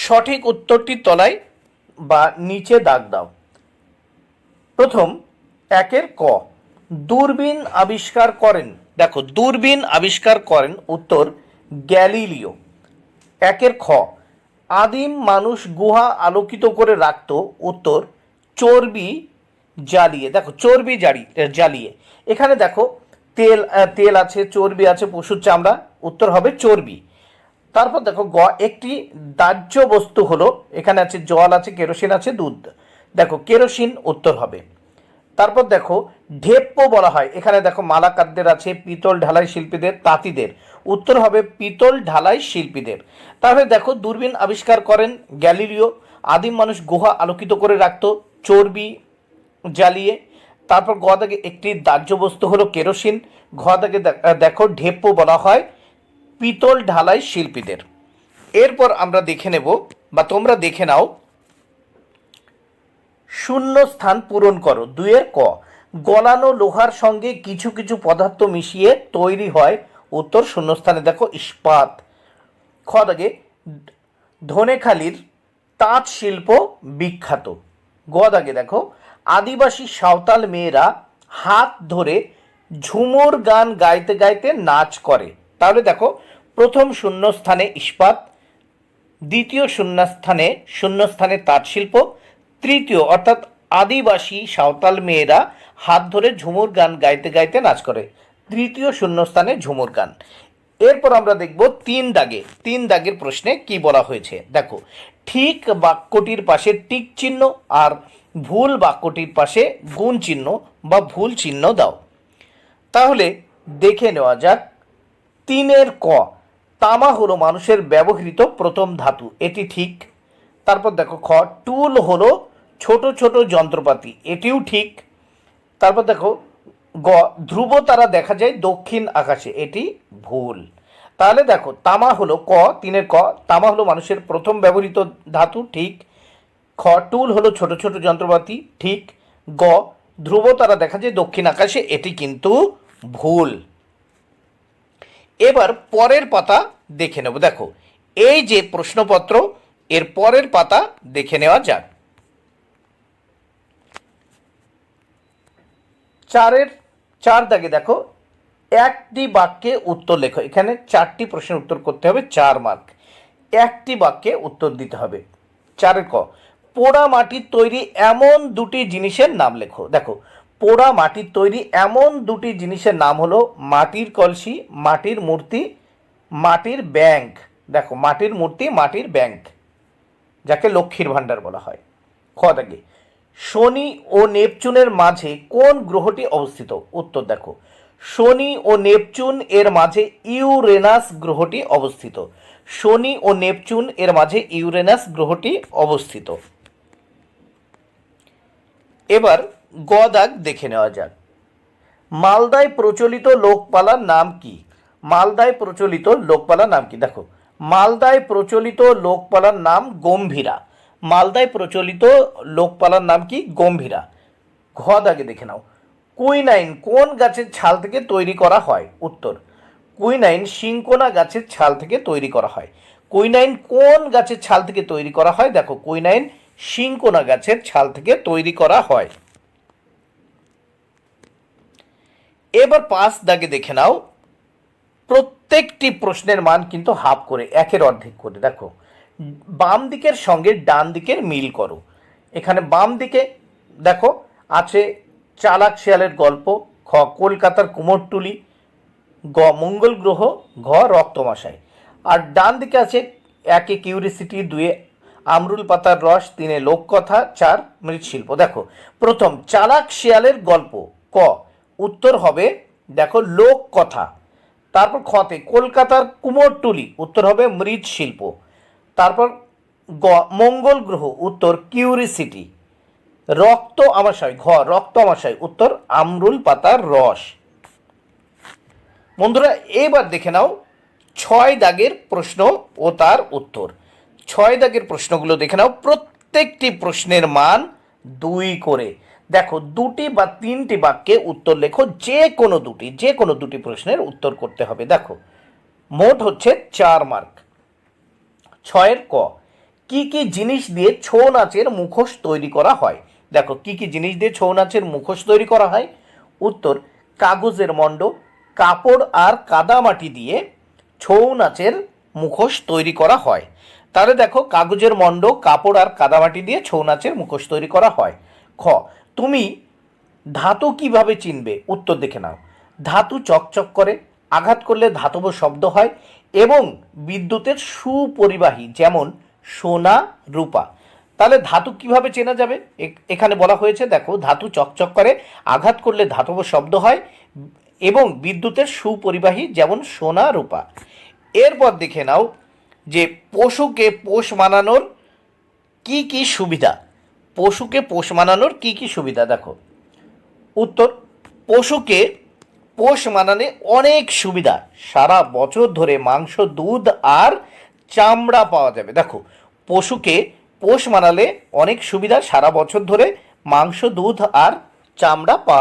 সঠিক উত্তরটির তলায় বা নিচে দাগ দাও। প্রথম একের ক, দূরবীন আবিষ্কার করেন। দেখো, দূরবীন আবিষ্কার করেন, উত্তর গ্যালিলিও। একের খ, আদিম মানুষ গুহা আলোকিত করে রাখত, উত্তর চর্বি জ্বালিয়ে। দেখো, চর্বি জ্বালিয়ে। এখানে দেখো তেল তেল আছে, চর্বি আছে, পশুর চামড়া, উত্তর হবে চর্বি। তারপর দেখো গ, একটি দাহ্য বস্তু হলো, এখানে আছে জল আছে, কেরোসিন আছে, দুধ। দেখো কেরোসিন উত্তর হবে। তারপর দেখো ঢেপ্প বলা হয়, এখানে দেখো মালাকারদের আছে, পিতল ঢালাই শিল্পীদের, তাঁতিদের, উত্তর হবে পিতল ঢালাই শিল্পীদের। তাহলে দেখো দূরবীন আবিষ্কার করেন গ্যালিলিও, আদিম মানুষ গুহা আলোকিত করে রাখত চর্বি জ্বালিয়ে। তারপর গ দাগে একটি দাহ্য বস্তু হলো কেরোসিন। ঘ দাগে দেখো ঢেপ্প বলা হয় পিতল ঢালাই শিল্পীদের। এরপর আমরা দেখে নেব বা তোমরা দেখে নাও, শূন্য স্থান পূরণ করো। দুইয়ের ক, গলানো লোহার সঙ্গে কিছু কিছু পদার্থ মিশিয়ে তৈরি হয়, উত্তর শূন্যস্থানে দেখো ইস্পাত। খ দাগে ধনেখালির তাঁত শিল্প বিখ্যাত। গ দাগে দেখো আদিবাসী সাঁওতাল মেয়েরা হাত ধরে ঝুমুর গান গাইতে গাইতে নাচ করে। তাহলে দেখো প্রথম শূন্যস্থানে ইস্পাত, দ্বিতীয় শূন্যস্থানে তাঁত শিল্প, তৃতীয় অর্থাৎ আদিবাসী সাঁওতাল মেয়েরা হাত ধরে ঝুমুর গান গাইতে গাইতে নাচ করে, তৃতীয় শূন্যস্থানে ঝুমুর গান। এরপর আমরা দেখব তিন দাগের প্রশ্নে কি বলা হয়েছে। দেখো, ঠিক বাক্যটির পাশে টিক চিহ্ন আর ভুল বাক্যটির পাশে গুণ চিহ্ন বা ভুল চিহ্ন দাও। তাহলে দেখে নেওয়া যাক। তিনের ক, তামা হলো মানুষের ব্যবহৃত প্রথম ধাতু, এটি ঠিক। তারপর দেখো খ, টুল হলো ছোট ছোট যন্ত্রপাতি, এটিও ঠিক। তারপর দেখো গ, ধ্রুব তারা দেখা যায় দক্ষিণ আকাশে, এটি ভুল। তাহলে দেখো তামা হলো ক, তিনের ক, তামা হলো মানুষের প্রথম ব্যবহৃত ধাতু, ঠিক। খ, টুল হলো ছোট ছোট যন্ত্রপাতি, ঠিক। গ, ধ্রুব তারা দেখা যায় দক্ষিণ আকাশে, এটি কিন্তু ভুল। এবার পরের পাতা দেখে নেব। দেখো, এই যে প্রশ্নপত্র, এর পরের পাতা দেখে নেওয়া যাক। চার দাগে দেখো একটি বাক্যে উত্তর লেখো। এখানে 4টি প্রশ্নের উত্তর করতে হবে, 4 মার্ক। একটি বাক্যে উত্তর দিতে হবে। 4 ক, পোড়া মাটির তৈরি এমন দুটি জিনিসের নাম লেখো। দেখো, পোড়া মাটির তৈরি এমন দুটি জিনিসের নাম হলো মাটির কলসি, মাটির মূর্তি, মাটির ব্যাংক। দেখো, মাটির মূর্তি, মাটির ব্যাংক, যাকে লক্ষ্মীর ভাণ্ডার বলা হয়। খ দাগে শনি ও নেপচুনের মাঝে কোন গ্রহটি অবস্থিত? উত্তর দেখো, শনি ও নেপচুন এর মাঝে ইউরেনাস গ্রহটি অবস্থিত। শনি ও নেপচুন এর মাঝে ইউরেনাস গ্রহটি অবস্থিত। এবার গ দাগ দেখে নেওয়া যাক। মালদায় প্রচলিত লোকপালার নাম কি? মালদায় প্রচলিত লোকপালার নাম কি? দেখো, মালদায় প্রচলিত লোকপালার নাম গম্ভীরা। মালদায় প্রচলিত লোকপালার নাম কি? গম্ভীরা। ঘ দাগে দেখে নাও, কুইনাইন কোন গাছের ছাল থেকে তৈরি করা হয়? উত্তর, কুইনাইন সিঙ্কোনা গাছের ছাল থেকে তৈরি করা হয়। কুইনাইন কোন গাছের ছাল থেকে তৈরি করা হয়? দেখো, কুইনাইন সিঙ্কোনা গাছের ছাল থেকে তৈরি করা হয়। এবার 5 দাগে দেখে নাও, প্রত্যেকটি প্রশ্নের মান কিন্তু হাফ করে, একের অর্ধেক করে। দেখো, বাম দিকের সঙ্গে ডান দিকের মিল করো। এখানে বাম দিকে দেখো আছে চালাক শিয়ালের গল্প, খ কলকাতার কুমোরটুলি, গ মঙ্গল গ্রহ, ঘ রক্তমাশায়। আর ডান দিকে আছে 1 কিউরিসিটি, 2 আমরুল পাতার রস, 3 লোককথা, 4 মৃৎশিল্প। দেখো, প্রথম চালাক শিয়ালের গল্প, ক, উত্তর হবে দেখো লোককথা। তারপর খতে কলকাতার কুমোরটুলি, উত্তর হবে মৃৎশিল্প। তারপর গ মঙ্গল গ্রহ, উত্তর কিউরিসিটি। রক্ত আমাশয়, ঘ রক্ত আমাশয়, উত্তর আমরুল পাতার রস। বন্ধুরা, এবার দেখে নাও 6 দাগের প্রশ্ন ও তার উত্তর। 6 দাগের প্রশ্নগুলো দেখে নাও, প্রত্যেকটি প্রশ্নের মান 2 করে। দেখো, 2টি বা 3টি বাক্যে উত্তর লেখো, যে কোনো দুটি প্রশ্নের উত্তর করতে হবে। দেখো, মোট হচ্ছে 4 মার্ক। 6 ক, কি কি জিনিস দিয়ে ছৌ নাচের মুখোশ তৈরি করা হয়? দেখো কি কি জিনিস দিয়ে ছৌ নাচের মুখোশ তৈরি করা হয়। উত্তর, কাগজের মণ্ড, কাপড় আর কাদামাটি দিয়ে ছৌ নাচের মুখোশ তৈরি করা হয়। তাহলে দেখো কাগজের মণ্ড, কাপড় আর কাদামাটি দিয়ে ছৌ নাচের মুখোশ তৈরি করা হয়। খ, তুমি ধাতু কিভাবে চিনবে? উত্তর দেখে নাও। ধাতু চকচক করে, আঘাত করলে ধাতব শব্দ হয় এবং বিদ্যুতের সুপরিবাহী, যেমন সোনা, রূপা। তাহলে ধাতু কিভাবে চেনা যাবে? এখানে বলা হয়েছে, দেখো ধাতু চকচক করে, আঘাত করলে ধাতব শব্দ হয় এবং বিদ্যুতের সুপরিবাহী, যেমন সোনা, রূপা। এরপর দেখে নাও যে পশুকে পোষ মানানোর কি কি সুবিধা। পশুকে পোষ মানানোর কি কি সুবিধা দেখো। উত্তর, পশুকে পোষ মানানে অনেক সুবিধা। সারা বছর ধরে মাংস, দুধ আর চামড়া পাওয়া যাবে। দেখো পশুকে পোষ মানালে অনেক সুবিধা, সারা বছর ধরে মাংস, দুধ আর চামড়া পাওয়া